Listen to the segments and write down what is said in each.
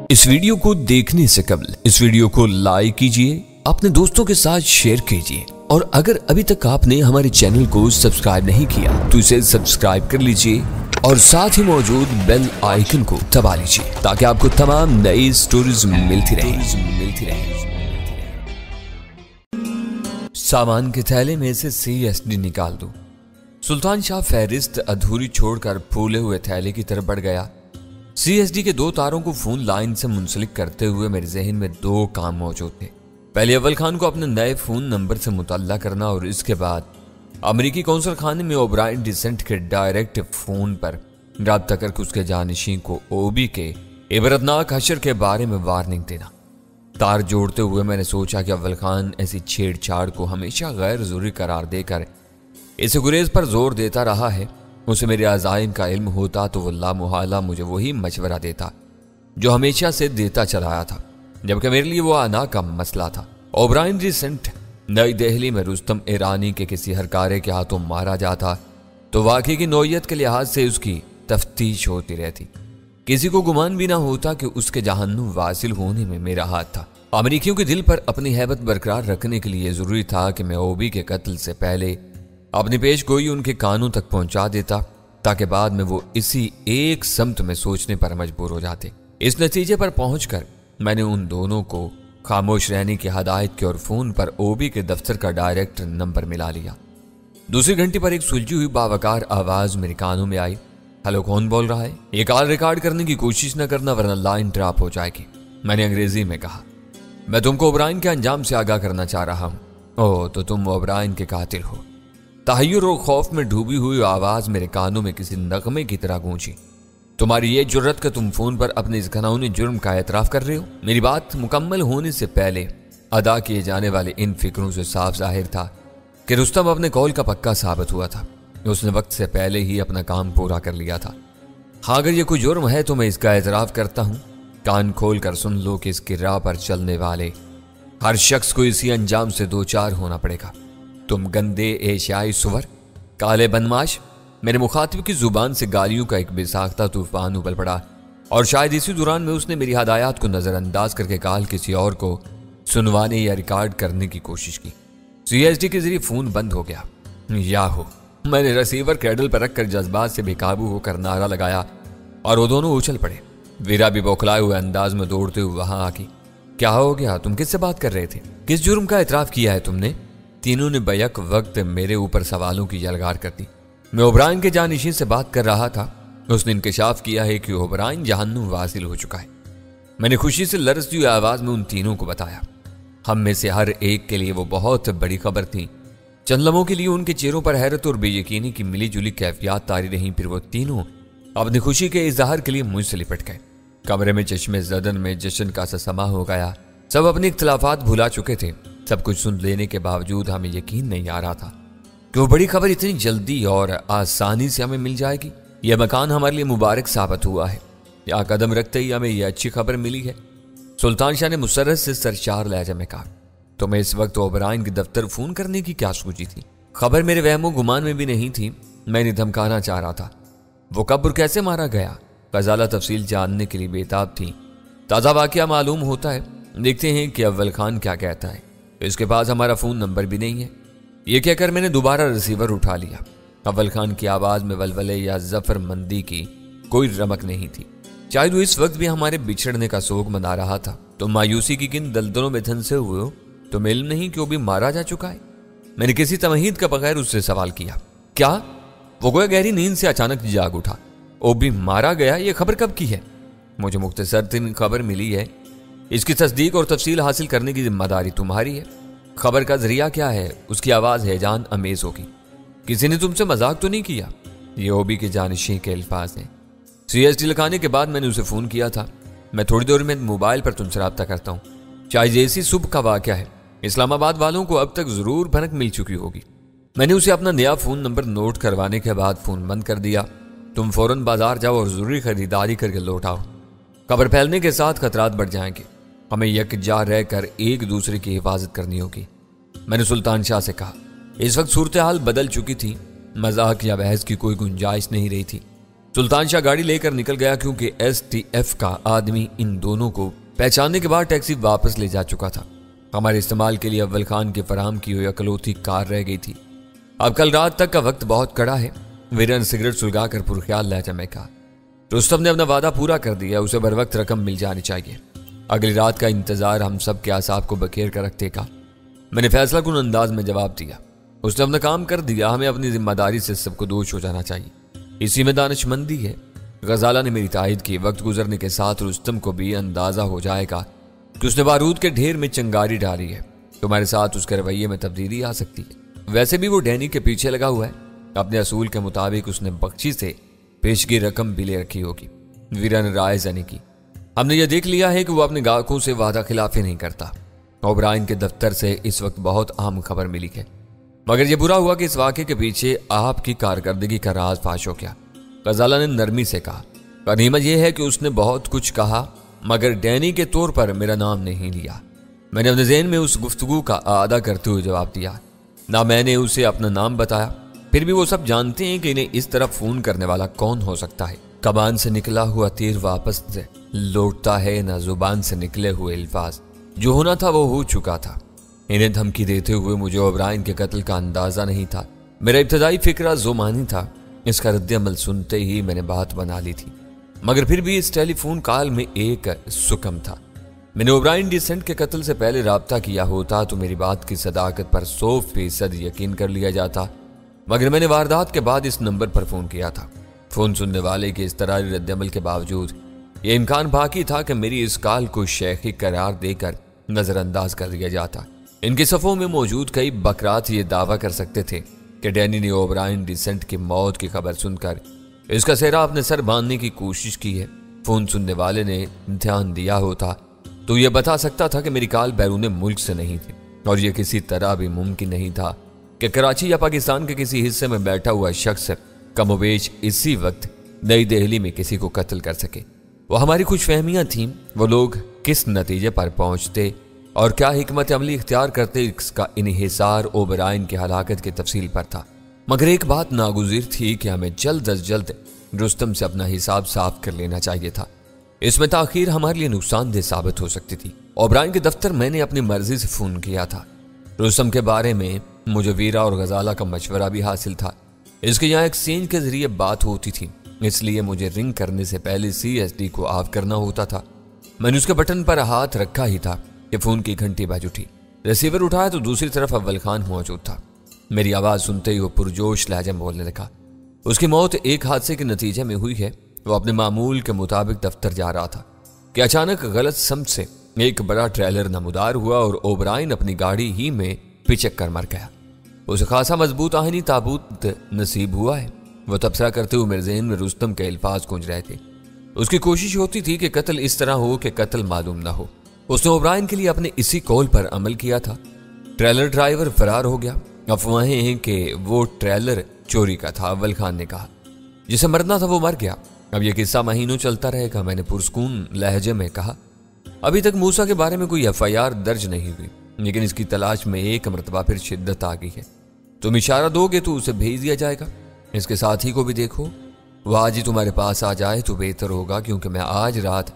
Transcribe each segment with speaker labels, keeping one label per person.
Speaker 1: इस वीडियो को देखने से कबल इस वीडियो को लाइक कीजिए, अपने दोस्तों के साथ शेयर कीजिए और अगर अभी तक आपने हमारे चैनल को सब्सक्राइब नहीं किया तो इसे सब्सक्राइब कर लीजिए और साथ ही मौजूद बेल आइकन को दबा लीजिए ताकि आपको तमाम नई स्टोरीज मिलती रहे। सामान के थैले में से CSD निकाल दो। सुल्तान शाह फहरिस्त अधूरी छोड़कर फूले हुए थैले की तरफ बढ़ गया। CSD के 2 तारों को फोन लाइन से मुंसलिक करते हुए मेरे जहन में 2 काम मौजूद थे। पहले अव्वल खान को अपने नए फोन नंबर से मुतल्ला करना और इसके बाद अमेरिकी कौंसल खाने में ओब्रायन डिसेंट के डायरेक्ट फोन पर राब्ता करके उसके जानशीं को ओबी के इबरतनाक हशर के बारे में वार्निंग देना। तार जोड़ते हुए मैंने सोचा कि अव्वल खान ऐसी छेड़छाड़ को हमेशा गैर जरूरी करार देकर इसे गुरेज पर जोर देता रहा है। उसे मेरे अज़ाइम का इल्म होता तो वो लामुहाला मुझे वही मशवरा देता जो हमेशा से देता चला आया था, जबकि मेरे लिए वो आना का मसला था। ओब्रायन डिसेंट नई दिल्ली में रुस्तम ईरानी के किसी हरकारे के हाथों मारा जाता तो वाकई की नौयत के लिहाज से उसकी तफ्तीश होती रहती। किसी को गुमान भी ना होता कि उसके जहन्नुम वासिल होने में मेरा हाथ था। अमरीकियों के दिल पर अपनी हैबत बरकरार रखने के लिए जरूरी था कि मैं ओबी के कत्ल से पहले अपनी पेश गोई उनके कानों तक पहुंचा देता ताकि बाद में वो इसी एक समत में सोचने पर मजबूर हो जाते। इस नतीजे पर पहुंचकर मैंने उन दोनों को खामोश रहने की हदायत की और फोन पर ओबी के दफ्तर का डायरेक्ट नंबर मिला लिया। दूसरी घंटी पर एक सुलझी हुई बावकार आवाज मेरे कानों में आई। हेलो, कौन बोल रहा है? ये कॉल रिकॉर्ड करने की कोशिश न करना वरना लाइन ड्रॉप हो जाएगी, मैंने अंग्रेजी में कहा। मैं तुमको ओब्रायन के अंजाम से आगाह करना चाह रहा हूं। ओह, तो तुम ओब्रायन के कातिल हो। तहय्युर और खौफ में डूबी हुई आवाज मेरे कानों में किसी नगमे की तरह गूंजी। तुम्हारी ये जुर्रत कि तुम फोन पर अपने इस घिनौने जुर्म का एतराफ कर रहे हो? मेरी बात मुकम्मल होने से पहले अदा किए जाने वाले इन फिक्रों से साफ जाहिर था कि रुस्तम अपने कौल का पक्का साबित हुआ था। उसने वक्त से पहले ही अपना काम पूरा कर लिया था। हाँ, अगर ये कोई जुर्म है तो मैं इसका एतराफ करता हूँ। कान खोल कर सुन लो कि इसकी राह पर चलने वाले हर शख्स को इसी अंजाम से 2-4 होना पड़ेगा। तुम गंदे एशियाई सुवर, काले बदमाश। मेरे मुखातिब की जुबान से गालियों का एक बेसाख्ता तूफान उबल पड़ा और शायद इसी दौरान में उसने मेरी हदायत को नजरअंदाज करके काल किसी और को सुनवाने या रिकॉर्ड करने की कोशिश की। CSD के जरिए फोन बंद हो गया। याहो, मैंने रिसीवर कैडल पर रखकर जज्बात से बेकाबू होकर नारा लगाया और वो दोनों उछल पड़े। वीरा भी बौखलाए हुए अंदाज में दौड़ते हुए वहां आकी। क्या हो गया? तुम किससे बात कर रहे थे? किस जुर्म का इतराफ किया है तुमने? तीनों ने बैक वक्त मेरे ऊपर सवालों की यलगार कर दी। मैं ओब्रायन के जानशीं से बात कर रहा था। उसने इंकशाफ किया है कि ओब्रायन जहन्नुम वासिल हो चुका है। मैंने खुशी से लरजती हुई आवाज में उन तीनों को बताया। हम में से हर एक के लिए वो बहुत बड़ी खबर थी। चंद लम्हों के लिए उनके चेहरों पर हैरत और बेयकीनी की मिली जुली कैफियत तारी रही। फिर वो तीनों अपनी खुशी के इजहार के लिए मुझसे लिपट गए। कमरे में चश्मे ज़दन में जश्न का सा समा हो गया। सब अपने इख्तलाफात भुला चुके थे। सब कुछ सुन लेने के बावजूद हमें यकीन नहीं आ रहा था कि वो बड़ी खबर इतनी जल्दी और आसानी से हमें मिल जाएगी। यह मकान हमारे लिए मुबारक साबित हुआ है। यहाँ कदम रखते ही हमें यह अच्छी खबर मिली है। सुल्तान शाह ने मुसर्रत से सरचार लहजा में कहा। तो मैं इस वक्त ओब्रायन के दफ्तर फोन करने की क्या सोची थी? खबर मेरे वहमो गुमान में भी नहीं थी। मैंने धमकाना चाह रहा था। वो कब और कैसे मारा गया? गजाला तफसील जानने के लिए बेताब थी। ताज़ा वाकया मालूम होता है। देखते हैं कि अव्वल खान क्या कहता है। इसके पास हमारा फोन नंबर भी नहीं है। यह कहकर मैंने दोबारा रिसीवर उठा लिया। अव्वल खान की आवाज में वलवले या जफर मंदी की कोई रमक नहीं थी। शायद वो इस वक्त भी हमारे बिछड़ने का शोक मना रहा था। तुम मायूसी की किन दलदलों में धंसे हुए हो? तुम्हें इल्म नहीं कि वो भी मारा जा चुका है? मैंने किसी तमहीद का बगैर उससे सवाल किया। क्या? वो गोया गहरी नींद से अचानक जाग उठा। वो भी मारा गया? ये खबर कब की है? मुझे मुख्तसर दिन खबर मिली है। इसकी तस्दीक और तफसील हासिल करने की जिम्मेदारी तुम्हारी है। खबर का जरिया क्या है? उसकी आवाज़ हैजान अमेज होगी। किसी ने तुमसे मजाक तो नहीं किया? ये ओबी के जानशीं के अल्फाज हैं। CSD लगाने के बाद मैंने उसे फ़ोन किया था। मैं थोड़ी देर में मोबाइल पर तुमसे रब्ता करता हूँ। शायद जैसी सुबह का वाक़या है। इस्लामाबाद वालों को अब तक ज़रूर भनक मिल चुकी होगी। मैंने उसे अपना नया फ़ोन नंबर नोट करवाने के बाद फ़ोन बंद कर दिया। तुम फ़ौरन बाजार जाओ और ज़रूरी खरीदारी करके लौट आओ। खबर फैलने के साथ खतरात बढ़ जाएंगे। हमें यकजा रहकर एक दूसरे की हिफाजत करनी होगी, मैंने सुल्तान शाह से कहा। इस वक्त सूरत हाल बदल चुकी थी। मजाक या बहस की कोई गुंजाइश नहीं रही थी। सुल्तान शाह गाड़ी लेकर निकल गया क्योंकि STF का आदमी इन दोनों को पहचानने के बाद टैक्सी वापस ले जा चुका था। हमारे इस्तेमाल के लिए अव्वल खान की फराहम की हुई अकलौती कार रह गई थी। अब कल रात तक का वक्त बहुत कड़ा है। वीरन सिगरेट सुलगाकर पुरख्याल लहजा में कहा, रुस्तम ने अपना वादा पूरा कर दिया, उसे बर वक्त रकम मिल जानी चाहिए। अगली रात का इंतजार हम सब के आसाब को बखेर कर रखते का। मैंने फैसला कुन अंदाज में जवाब दिया, उसने अपना काम कर दिया, हमें अपनी जिम्मेदारी से सबको दोष हो जाना चाहिए, इसी में दानिशमंदी है। गजाला ने मेरी तायद की। वक्त गुजरने के साथ रुस्तम को भी अंदाजा हो जाएगा कि उसने बारूद के ढेर में चिंगारी डाली है। तुम्हारे साथ उसके रवैये में तब्दीली आ सकती है। वैसे भी वो डैनी के पीछे लगा हुआ है। अपने असूल के मुताबिक उसने बख्शी से पेशगी रकम भी ले रखी होगी। वीरा ने राय जनी की। हमने ये देख लिया है कि वो अपने गाहकों से वादा खिलाफी नहीं करता। ओबराइन के दफ्तर से इस वक्त बहुत अहम खबर मिली है, मगर यह बुरा हुआ कि इस वाक़े के पीछे आपकी कारकर्दगी का राज फाश हो गया। गजाला ने नरमी से कहा। गनीमत यह है कि उसने बहुत कुछ कहा मगर डैनी के तौर पर मेरा नाम नहीं लिया। मैंने अपने ज़हन में उस गुफ्तगू का आदा करते हुए जवाब दिया। ना मैंने उसे अपना नाम बताया, फिर भी वो सब जानते हैं कि इन्हें इस तरह फोन करने वाला कौन हो सकता है। कमान से निकला हुआ तीर वापस से लौटता है, ना जुबान से निकले हुए अल्फाज। जो होना था वो हो चुका था। इन्हें धमकी देते हुए मुझे ओबराइन के कत्ल का अंदाजा नहीं था। मेरा इब्तदाई फिक्रा जुमानी था। इसका रद्द-ए-अमल सुनते ही मैंने बात बना ली थी, मगर फिर भी इस टेलीफोन कॉल में एक सुकम था। मैंने ओबराइन डिसेंट के कत्ल से पहले राब्ता किया होता तो मेरी बात की सदाकत पर 100% यकीन कर लिया जाता, मगर मैंने वारदात के बाद इस नंबर पर फोन किया था। फोन सुनने वाले के इस तरह रद्द-ए-अमल के बावजूद यह इम्कान बाकी था कि मेरी इस कॉल को शेखी करार देकर नजरअंदाज कर दिया जाता। इनके सफ़ों में मौजूद कई बकरात ये दावा कर सकते थे कि डैनी ने ओबराइन डिसेंट की मौत की खबर सुनकर इसका सेहरा अपने सर बांधने की कोशिश की है। फोन सुनने वाले ने ध्यान दिया होता तो यह बता सकता था कि मेरी कॉल बैरून मुल्क से नहीं थी, और यह किसी तरह भी मुमकिन नहीं था कि कराची या पाकिस्तान के किसी हिस्से में बैठा हुआ शख्स कमोबेश इसी वक्त नई दिल्ली में किसी को कत्ल कर सके। वो हमारी कुछ फहमियाँ थीं। वो लोग किस नतीजे पर पहुँचते और क्या हिकमत अमली इख्तियार करते, इसका इन्हिसार ओबराइन की हलाकत की तफसील पर था। मगर एक बात नागुज़िर थी कि हमें जल्द अज जल्द रुस्तम से अपना हिसाब साफ कर लेना चाहिए था। इसमें ताखीर हमारे लिए नुकसानदेह साबित हो सकती थी। ओबराइन के दफ्तर मैंने अपनी मर्जी से फोन किया था। रुस्तम के बारे में मुझे वीरा और गजाला का मशवरा भी हासिल था। इसके यहाँ एक्सचेंज के जरिए बात होती थी, इसलिए मुझे रिंग करने से पहले CSD को ऑफ करना होता था। मैंने उसके बटन पर हाथ रखा ही था कि फोन की घंटी बज उठी। रिसीवर उठाया तो दूसरी तरफ अव्वल खान मौजूद था। मेरी आवाज़ सुनते ही वो पुरजोश लहजे में बोलने लगा। उसकी मौत एक हादसे के नतीजे में हुई है। वो अपने मामूल के मुताबिक दफ्तर जा रहा था कि अचानक गलत समझ से एक बड़ा ट्रेलर नमूदार हुआ और ओबराइन अपनी गाड़ी ही में पिचक कर मर गया। उसे खासा मजबूत आहनी ताबूत नसीब हुआ है। वो तबसरा करते हुए मेरे ज़हन में रुस्तम के अल्फाज गूंज रहे थे। उसकी कोशिश होती थी कि कत्ल इस तरह हो कि कत्ल मालूम ना हो। उसने ओबराइन के लिए अपने इसी कॉल पर अमल किया था। ट्रेलर ड्राइवर फरार हो गया। अफवाहें हैं कि वो ट्रेलर चोरी का था। अव्वल खान ने कहा, जिसे मरना था वो मर गया। अब यह किस्सा महीनों चलता रहेगा। मैंने पुरस्कून लहजे में कहा, अभी तक मूसा के बारे में कोई FIR दर्ज नहीं हुई, लेकिन इसकी तलाश में एक मरतबा फिर शिद्दत आ गई है। तुम इशारा दोगे तो उसे भेज दिया जाएगा। इसके साथी को भी देखो, वो आज ही तुम्हारे पास आ जाए तो बेहतर होगा, क्योंकि मैं आज रात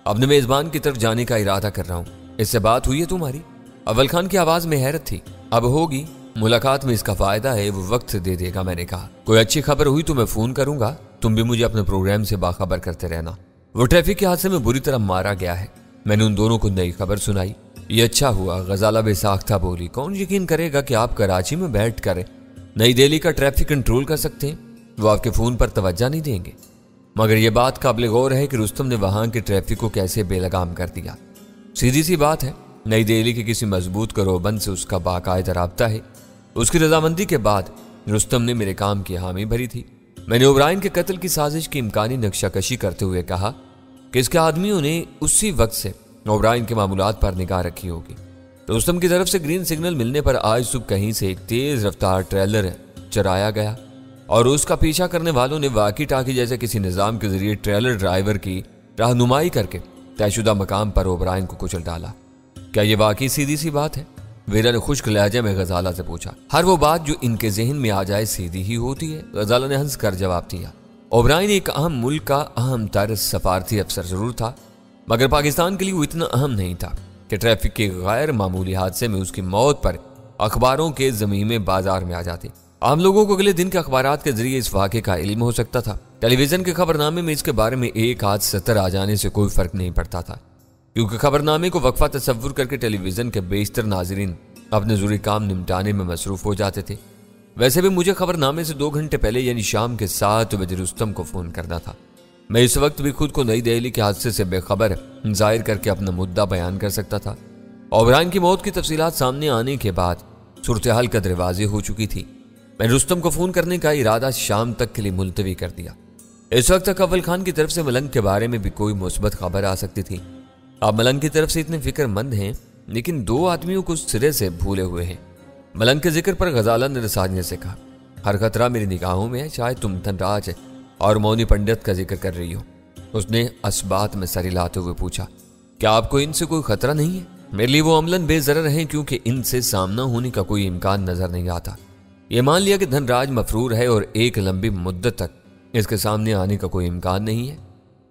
Speaker 1: अपने मेजबान की तरफ जाने का इरादा कर रहा हूँ। इससे बात हुई है तुम्हारी? अव्वल खान की आवाज में हैरत थी। अब होगी, मुलाकात में इसका फायदा है, वो वक्त दे देगा। मैंने कहा, कोई अच्छी खबर हुई तो मैं फोन करूंगा। तुम भी मुझे अपने प्रोग्राम से बाखबर करते रहना। वो ट्रैफिक के हादसे में बुरी तरह मारा गया है। मैंने उन दोनों को नई खबर सुनाई। ये अच्छा हुआ। गजाला बेसाख्ता बोली, कौन यकीन करेगा कि आप कराची में बैठ कर नई दिल्ली का ट्रैफिक कंट्रोल कर सकते हैं? वो आपके फोन पर तवज्जो नहीं देंगे। मगर यह बात काबिल गौर है कि रुस्तम ने वहां के ट्रैफिक को कैसे बेलगाम कर दिया। सीधी सी बात है, नई दिल्ली के किसी मजबूत करोबंद से उसका बाकायदा राब्ता है। उसकी रजामंदी के बाद रुस्तम ने मेरे काम की हामी भरी थी। मैंने ओबराइन के कत्ल की साजिश की इम्कानी नक्शाकशी करते हुए कहा कि इसके आदमियों ने उसी वक्त से ओबराइन के मामूलात पर निगाह रखी होगी। रुस्तम की तरफ से ग्रीन सिग्नल मिलने पर आज सुबह कहीं से एक तेज रफ्तार ट्रेलर चराया गया और उसका पीछा करने वालों ने वाकी टाकी जैसे किसी निजाम के जरिए ट्रेलर ड्राइवर की रहनुमाई करके तयशुदा मकाम पर ओबराइन को कुचल डाला। क्या ये वाकई सीधी सी बात है? वीरा ने खुश्क लहजे में गजाला से पूछा। हर वो बात जो इनके जहन में आ जाए सीधी ही होती है, गजाला ने हंस कर जवाब दिया। ओबराइन एक अहम मुल्क का अहम तर सफारती अफसर जरूर था, मगर पाकिस्तान के लिए वो इतना अहम नहीं था कि ट्रैफिक के गैर मामूली हादसे में उसकी मौत पर अखबारों के ज़मीमे बाजार में आ जाती। आम लोगों को अगले दिन के अखबारात के जरिए इस वाक़े का इल्म हो सकता था। टेलीविज़न के खबरनामे में इसके बारे में एक आध सतर आ जाने से कोई फ़र्क नहीं पड़ता था, क्योंकि खबरनामे को वक्फा तसव्वुर करके टेलीविज़न के बेशतर नाजरीन अपने ज़रूरी काम निपटाने में मसरूफ़ हो जाते थे। वैसे भी मुझे खबरनामे से 2 घंटे पहले यानी शाम के 7 बजे रुस्तम को फ़ोन करना था। मैं इस वक्त भी खुद को नई दिल्ली के हादसे से बेखबर जाहिर करके अपना मुद्दा बयान कर सकता था। ओबराइन की मौत की तफसीलात सामने आने के बाद सूरत हाल कदर वाज़ेह हो चुकी थी। मैंने रुस्तम को फ़ोन करने का इरादा शाम तक के लिए मुलतवी कर दिया। इस वक्त तक अव्वल खान की तरफ से मलंग के बारे में भी कोई मुस्बत खबर आ सकती थी। आप मलंग की तरफ से इतने फिक्रमंद हैं, लेकिन 2 आदमियों को सिरे से भूले हुए हैं। मलंग के जिक्र पर गजाला ने रसानिया से कहा, हर खतरा मेरी निगाहों में है, शायद तुम धनराज और मौनी पंडित का जिक्र कर रही हो। उसने असबात में सर हिलाते हुए पूछा, क्या आपको इनसे कोई खतरा नहीं है? मेरे लिए वो अमलन बेजरर हैं, क्योंकि इनसे सामना होने का कोई इम्कान नजर नहीं आता। ये मान लिया कि धनराज मफरूर है और एक लंबी मुद्दत तक इसके सामने आने का कोई इम्कान नहीं है।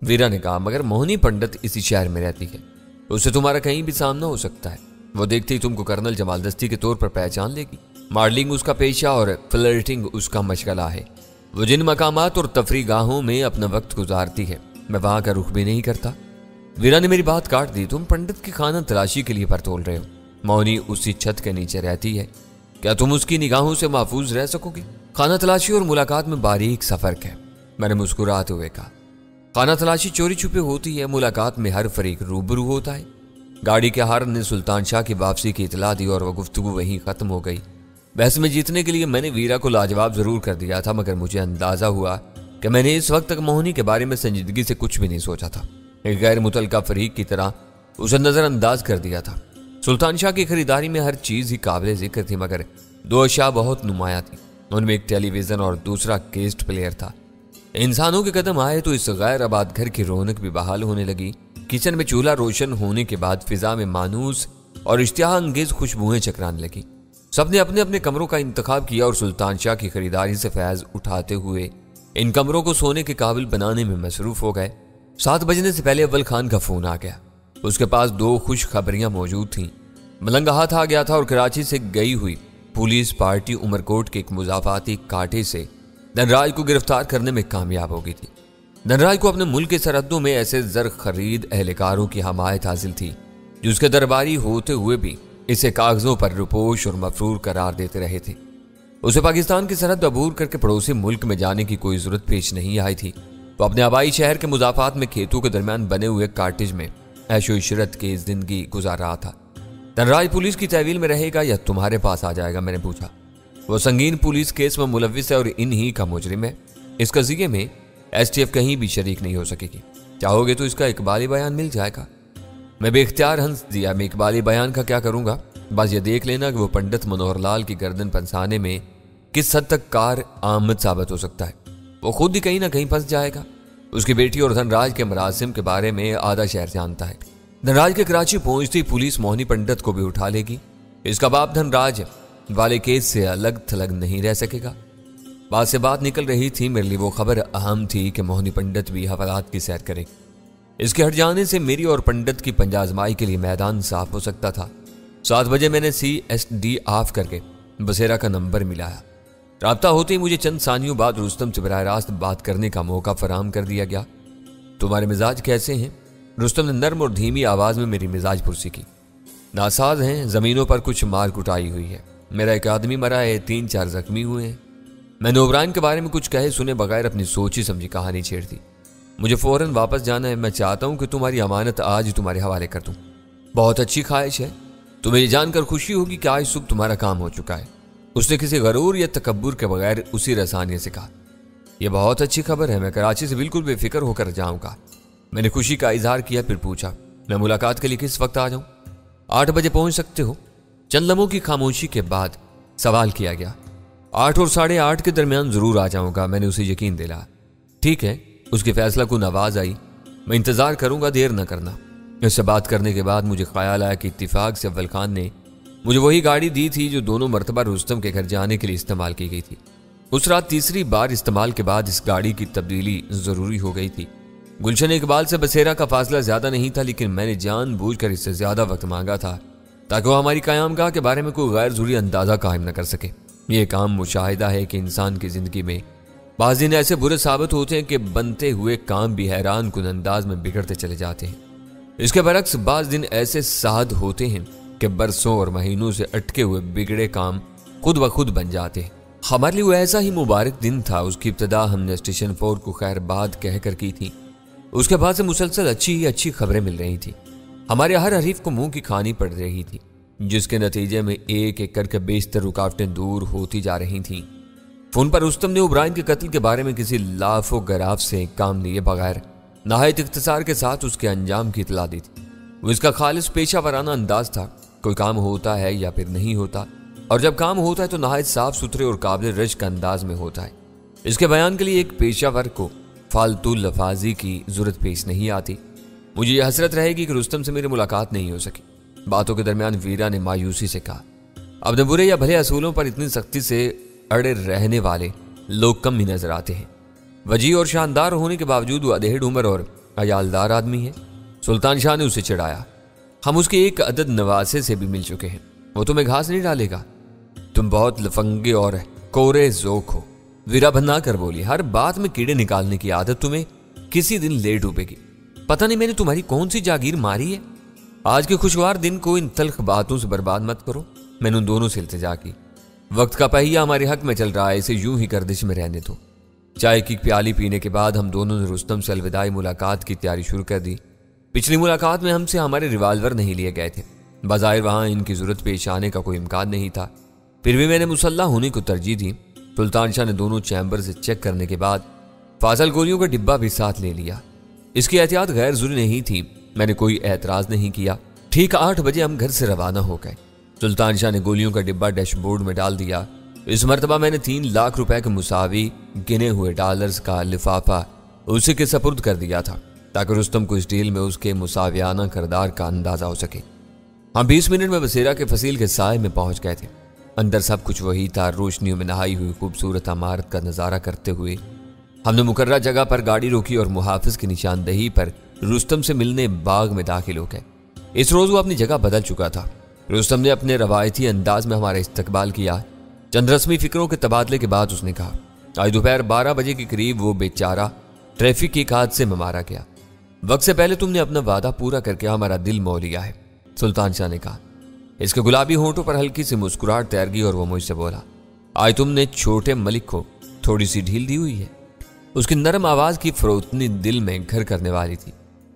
Speaker 1: वीरा ने कहा, मगर मोहनी पंडित इसी शहर में रहती है, उससे तुम्हारा कहीं भी सामना हो सकता है। वो देखते ही तुमको कर्नल जमाल दस्ती के तौर पर पहचान लेगी। मॉडलिंग उसका पेशा और फ्लर्टिंग उसका मशगला है। वो जिन मकामात और तफरी गाहों में अपना वक्त गुजारती है, मैं वहां का रुख भी नहीं करता। वीरा ने मेरी बात काट दी, तुम पंडित की खाना तलाशी के लिए पर तोल रहे हो। मौनी उसी छत के नीचे रहती है, क्या तुम उसकी निगाहों से महफूज रह सकोगे? खाना तलाशी और मुलाकात में बारीक सा फर्क है, मैंने मुस्कुराते हुए कहा। खाना तलाशी चोरी छुपे होती है, मुलाकात में हर फरीक रूबरू होता है। गाड़ी के हार्न ने सुल्तान शाह की वापसी की इतला दी और वह गुफ्तगू वहीं खत्म हो गई। बहस में जीतने के लिए मैंने वीरा को लाजवाब जरूर कर दिया था, मगर मुझे अंदाजा हुआ कि मैंने इस वक्त तक मोहनी के बारे में संजीदगी से कुछ भी नहीं सोचा था। एक गैर मुतलका फरीक की तरह उसे नजरअंदाज कर दिया था। सुल्तान शाह की खरीदारी में हर चीज ही काबिल जिक्र थी, मगर 2 अशिया बहुत नुमाया थी। उनमें एक टेलीविजन और दूसरा केस्ट प्लेयर था। इंसानों के कदम आए तो इस गैर आबाद घर की रौनक भी बहाल होने लगी। किचन में चूल्हा रोशन होने के बाद फिजा में मानूस और इश्तिहा अंगेज खुशबुएं चकराने लगी। सबने अपने अपने कमरों का इंतखाब किया और सुल्तान शाह की खरीदारी से फैज उठाते हुए इन कमरों को सोने के काबिल बनाने में मसरूफ हो गए। 7 बजने से पहले अव्वल खान का फोन आ गया। उसके पास 2 खुश खबरियां मौजूद थीं। मलंग हाथ आ गया था और कराची से गई हुई पुलिस पार्टी उमरकोट के एक मुजाफाती कांटे से धनराज को गिरफ्तार करने में कामयाब हो गई थी। धनराज को अपने मुल्क के सरहदों में ऐसे जर खरीद एहलकारों की हमायत हासिल थी जो उसके दरबारी होते हुए भी इसे कागजों पर रुपोश और मफरूर करार देते रहे थे। उसे पाकिस्तान की सरहद अबूर करके पड़ोसी मुल्क में जाने की कोई जरूरत पेश नहीं आई थी। वो अपने आबाई शहर के मुजाफात में खेतों के दरमियान बने हुए काटेज में ऐशो इशरत की जिंदगी गुजार रहा था। धनराज पुलिस की तहवील में रहेगा या तुम्हारे पास आ जाएगा? मैंने पूछा। वो संगीन पुलिस केस में मुलविस है और इन्हीं का मुजरिम है। इस कज़िये में STF कहीं भी शरीक नहीं हो सकेगी। चाहोगे तो इसका इकबाली बयान मिल जाएगा। मैं बेख्तियार हंस दिया। मैं इकबाली बयान का क्या करूंगा? बस ये देख लेना कि वो पंडित मनोहर लाल की गर्दन पंसाने में किस हद तक कार आमद साबित हो सकता है। वो खुद ही कहीं ना कहीं फंस जाएगा। उसकी बेटी और धनराज के मरासिम के बारे में आधा शहर जानता है। धनराज के कराची पहुंचती पुलिस मोहनी पंडित को भी उठा लेगी। इसका बाप धनराज वाले केस से अलग थलग नहीं रह सकेगा। बात से बात निकल रही थी। मेरे लिए वो खबर अहम थी कि मोहनी पंडित भी हवालात की सैर करेगी। इसके हट जाने से मेरी और पंडित की पंजा आजमाई के लिए मैदान साफ हो सकता था। 7 बजे मैंने CSD ऑफ करके बसेरा का नंबर मिलाया। राब्ता होते ही मुझे चंद सानियों बाद रुस्तम से बराह रास्त बात करने का मौका फराहम कर दिया गया। तुम्हारे मिजाज कैसे हैं? रुस्तम ने नर्म और धीमी आवाज में मेरी मिजाज पुरसी की। नासाज हैं, जमीनों पर कुछ मार कुटाई हुई है। मेरा एक आदमी मरा है, 3-4 जख्मी हुए हैं। मैंने ओबराइन के बारे में कुछ कहे सुने बगैर अपनी सोची समझी कहानी छेड़ दी। मुझे फौरन वापस जाना है। मैं चाहता हूं कि तुम्हारी अमानत आज तुम्हारे हवाले कर दूं। बहुत अच्छी ख्वाहिश है। तुम्हें जानकर खुशी होगी कि आज सुबह तुम्हारा काम हो चुका है। उसने किसी गरूर या तकब्बुर के बगैर उसी रसानिया से कहा। यह बहुत अच्छी खबर है। मैं कराची से बिल्कुल बेफिक्र होकर जाऊंगा। मैंने खुशी का इजहार किया। फिर पूछा, मैं मुलाकात के लिए किस वक्त आ जाऊं? 8 बजे पहुंच सकते हो। चंद लम्हों की खामोशी के बाद सवाल किया गया। 8 और 8:30 के दरमियान जरूर आ जाऊंगा। मैंने उसे यकीन दिलाया। ठीक है। उसके फैसला को नवाज आई। मैं इंतजार करूंगा, देर न करना। इससे बात करने के बाद मुझे ख्याल आया कि इत्तिफाक से अव्वल खान ने मुझे वही गाड़ी दी थी जो दोनों मरतबा रुस्तम के घर जाने के लिए इस्तेमाल की गई थी। उस रात तीसरी बार इस्तेमाल के बाद इस गाड़ी की तब्दीली जरूरी हो गई थी। गुलशन इकबाल से बसेरा का फासला ज्यादा नहीं था, लेकिन मैंने जानबूझकर इससे ज्यादा वक्त मांगा था ताकि वो हमारी कयामगाह के बारे में कोई गैर जरूरी अंदाजा कायम न कर सके। ये काम मुशाहिदा है कि इंसान की जिंदगी में बाज़ दिन ऐसे बुरे साबित होते हैं कि बनते हुए काम भी हैरान कुन अंदाज में बिगड़ते चले जाते हैं। इसके बरक्स बाज़ दिन ऐसे साद होते हैं कि बरसों और महीनों से अटके हुए बिगड़े काम खुद ब खुद बन जाते हैं। हमारे लिए वो ऐसा ही मुबारक दिन था। उसकी इब्तिदा हमने स्टेशन 4 को खैरबाद कहकर की थी। उसके बाद से मुसलसल अच्छी ही अच्छी खबरें मिल रही थी। हमारे हर हरीफ को मुंह की खानी पड़ रही थी, जिसके नतीजे में एक एक करके बेशतर रुकावटें दूर होती जा रही थीं। फोन पर रुस्तम ने ओब्रायन के कत्ल के बारे में किसी लाफो गराफ से काम लिए बगैर नहायत इख्तिसार के साथ उसके अंजाम की इतला दी थी। वो इसका खालिस पेशा वराना अंदाज था। कोई काम होता है या फिर नहीं होता, और जब काम होता है तो नहायत साफ सुथरे और काबिल रश्क अंदाज में होता है। इसके बयान के लिए एक पेशावर को फालतू लफाजी की जरूरत पेश नहीं आती। मुझे यह हसरत रहेगी कि रुस्तम से मेरी मुलाकात नहीं हो सकी। बातों के दरमियान वीरा ने मायूसी से कहा, अब न बुरे या भले असूलों पर इतनी सख्ती से अड़े रहने वाले लोग कम ही नजर आते हैं। वजी और शानदार होने के बावजूद वो अधेड़ उम्र और अयालदार आदमी है। सुल्तान शाह ने उसे चिढ़ाया, हम उसके एक अदद नवासे से भी मिल चुके हैं, वो तुम्हें घास नहीं डालेगा। तुम बहुत लफंगे और कोरे ज़ोक हो। वीरा भन्ना कर बोली, हर बात में कीड़े निकालने की आदत तुम्हें किसी दिन ले डूबेगी। पता नहीं मैंने तुम्हारी कौन सी जागीर मारी है। आज के खुशगवार दिन को इन तल्ख बातों से बर्बाद मत करो। मैंने उन दोनों से इल्तिजा की, वक्त का पहिया हमारे हक में चल रहा है, इसे यूं ही गर्दिश में रहने दो। चाय की प्याली पीने के बाद हम दोनों ने रुस्तम से अलविदाई मुलाकात की तैयारी शुरू कर दी। पिछली मुलाकात में हमसे हमारे रिवाल्वर नहीं लिए गए थे। बज़ाहिर वहां इनकी जरूरत पेश आने का कोई इम्कान नहीं था, फिर भी मैंने मुसल्ला होने को तरजीह दी। सुल्तान शाह ने दोनों चैम्बर से चेक करने के बाद फाजल गोलियों का डिब्बा भी साथ ले लिया। इसकी एहतियात गैर जरूरी नहीं थी। मैंने कोई एतराज नहीं किया। ठीक 8 बजे हम घर से रवाना हो गए। सुल्तान शाह ने गोलियों का डिब्बा डैशबोर्ड में डाल दिया। इस मरतबा मैंने 3 लाख रुपए के मुसावी गिने हुए डॉलर्स का लिफाफा उसी के सपुर्द कर दिया था, ताकि रुस्तम को इस डील में उसके मुसावियाना किरदार का अंदाजा हो सके। हम 20 मिनट में बसेरा के फसील के साए में पहुंच गए थे। अंदर सब कुछ वही था। रोशनियों में नहाई हुई खूबसूरत इमारत का नजारा करते हुए हमने मुकर्रर जगह पर गाड़ी रोकी और मुहाफिज की निशानदही पर रुस्तम से मिलने बाग में दाखिल हो गए। इस रोज वो अपनी जगह बदल चुका था। रुस्तम ने अपने रवायती अंदाज में हमारा इस्तकबाल किया। चंद रस्मी फिक्रों के तबादले के बाद उसने कहा, आज दोपहर 12 बजे के करीब वो बेचारा ट्रैफिक के हादसे में मारा गया। वक्त से पहले तुमने अपना वादा पूरा करके हमारा दिल मोह लिया है, सुल्तान शाह ने कहा। इसके गुलाबी होंठों पर हल्की सी मुस्कुराहट तैर गई और वो मुझसे बोला, आज तुमने छोटे मलिक को थोड़ी सी ढील दी हुई है। उसकी नरम आवाज की फरोतनी दिल में घर करने वाली थी।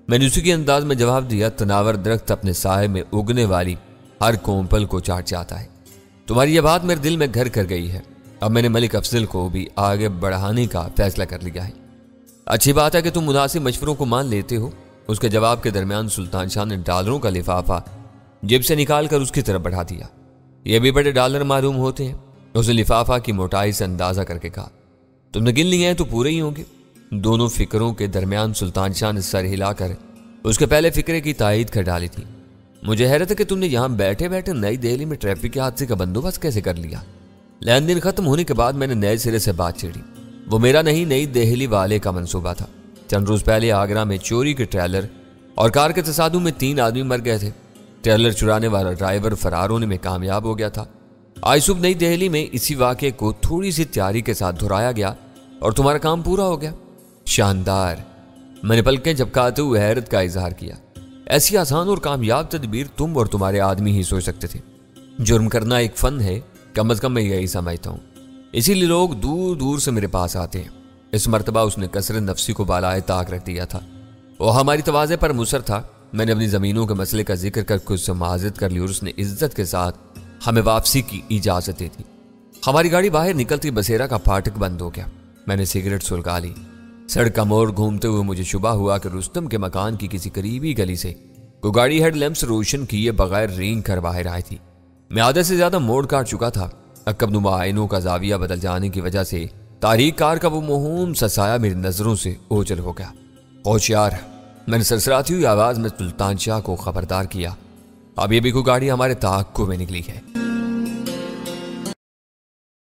Speaker 1: मैंने उसी के अंदाज में जवाब दिया, तनावर दरख्त अपने साए में उगने वाली हर कोंपल को चाट जाता है। तुम्हारी यह बात मेरे दिल में घर कर गई है। अब मैंने मलिक अफजल को भी आगे बढ़ाने का फैसला कर लिया है। अच्छी बात है कि तुम मुनासिब मशवरों को मान लेते हो। उसके जवाब के दरमियान सुल्तान शाह ने डॉलरों का लिफाफा जेब से निकाल कर उसकी तरफ बढ़ा दिया। यह भी बड़े डॉलर मालूम होते हैं। उसने लिफाफा की मोटाई से अंदाजा करके कहा, तुमने गिन लिए हैं तो पूरे ही होंगे। दोनों फिक्रों के दरमियान सुल्तान शाह ने सर हिलाकर उसके पहले फिक्रे की तायीद कर डाली थी। मुझे हैरत है कि तुमने यहां बैठे बैठे नई दिल्ली में ट्रैफिक के हादसे का बंदोबस्त कैसे कर लिया। लेन देन खत्म होने के बाद मैंने नए सिरे से बात छेड़ी। वो मेरा नहीं, नई दिल्ली वाले का मंसूबा था। चंद रोज पहले आगरा में चोरी के ट्रेलर और कार के तसादुम में 3 आदमी मर गए थे। ट्रेलर चुराने वाला ड्राइवर फरार होने में कामयाब हो गया था। आज सुबह नई दिल्ली में इसी वाक़े को थोड़ी सी तैयारी के साथ दोहराया गया और तुम्हारा काम पूरा हो गया। शानदार। मैंने पलकें झपकाते हुए हैरत का इजहार किया। ऐसी आसान और कामयाब तदबीर तुम और तुम्हारे आदमी ही सोच सकते थे। जुर्म करना एक फन है, कम अज कम मैं यही समझता हूँ। इसीलिए लोग दूर दूर से मेरे पास आते हैं। इस मर्तबा उसने कसर नफसी को बालाए ताक रख दिया था। वो हमारी तवाज़े पर मुसर था। मैंने अपनी ज़मीनों के मसले का जिक्र करके उससे माज़रत कर ली और उसने इज्जत के साथ हमें वापसी की इजाज़त दे दी। हमारी गाड़ी बाहर निकलती बसेरा का फाटक बंद हो गया। मैंने सिगरेट सुलगा ली। सड़क का मोड़ घूमते हुए मुझे शुबा हुआ कि रुस्तम के मकान की किसी करीबी गली से कोई गाड़ी हेडलैम्प्स रोशन किए बगैर रेंग कर बाहर आई थी। मैं आधे से ज्यादा मोड़ काट चुका था। अकबनुमा आइनों का जाविया बदल जाने की वजह से तारीख कार का वो मोहूम सा साया मेरी नजरों से ओझल हो गया। होशियार, मैंने सरसराती हुई आवाज में सुल्तान शाह को खबरदार किया, अब ये भी कोई गाड़ी हमारे ताक़्क़ुब में निकली है।